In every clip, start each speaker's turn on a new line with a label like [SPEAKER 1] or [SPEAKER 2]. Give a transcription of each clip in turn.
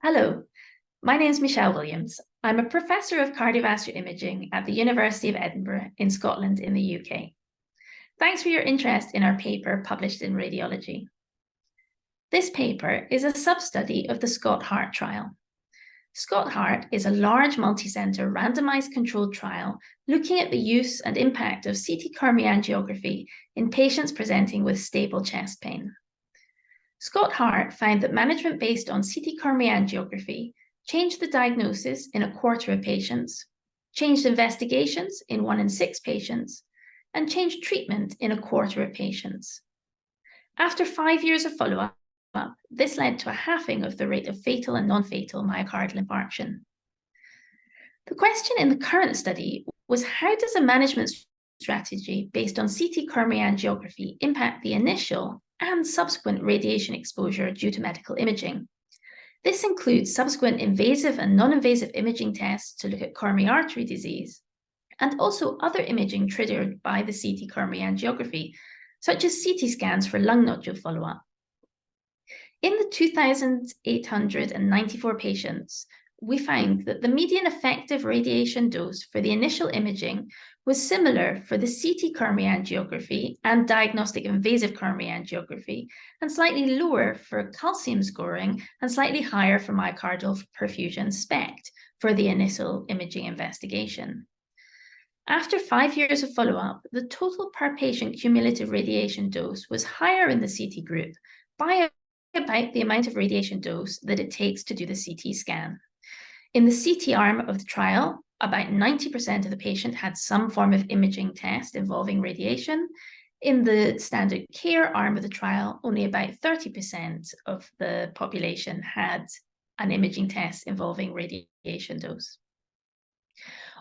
[SPEAKER 1] Hello, my name is Michelle Williams. I'm a professor of cardiovascular imaging at the University of Edinburgh in Scotland in the UK. Thanks for your interest in our paper published in Radiology. This paper is a sub-study of the SCOT-HEART trial. SCOT-HEART is a large multi-center randomized controlled trial looking at the use and impact of CT coronary angiography in patients presenting with stable chest pain. SCOT-HEART found that management based on CT coronary angiography changed the diagnosis in 1/4 of patients, changed investigations in 1 in 6 patients, and changed treatment in 1/4 of patients. After 5 years of follow-up, this led to a halving of the rate of fatal and non-fatal myocardial infarction. The question in the current study was, how does a management strategy based on CT coronary angiography impact the initial and subsequent radiation exposure due to medical imaging? This includes subsequent invasive and non-invasive imaging tests to look at coronary artery disease, and also other imaging triggered by the CT coronary angiography, such as CT scans for lung nodule follow-up. In the 2,894 patients, we found that the median effective radiation dose for the initial imaging was similar for the CT coronary angiography and diagnostic invasive coronary angiography, and slightly lower for calcium scoring and slightly higher for myocardial perfusion SPECT for the initial imaging investigation. After 5 years of follow-up, the total per patient cumulative radiation dose was higher in the CT group by about the amount of radiation dose that it takes to do the CT scan. In the CT arm of the trial, about 90% of the patient had some form of imaging test involving radiation. In the standard care arm of the trial, only about 30% of the population had an imaging test involving radiation dose.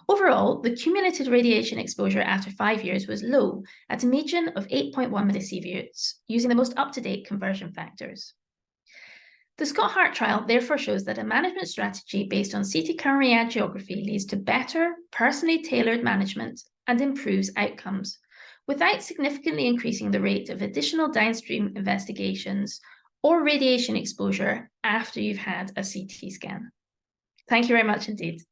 [SPEAKER 1] Overall, the cumulative radiation exposure after 5 years was low, at a median of 8.1 millisieverts, using the most up-to-date conversion factors. The SCOT-HEART trial therefore shows that a management strategy based on CT coronary angiography leads to better, personally tailored management and improves outcomes, without significantly increasing the rate of additional downstream investigations or radiation exposure after you've had a CT scan. Thank you very much indeed.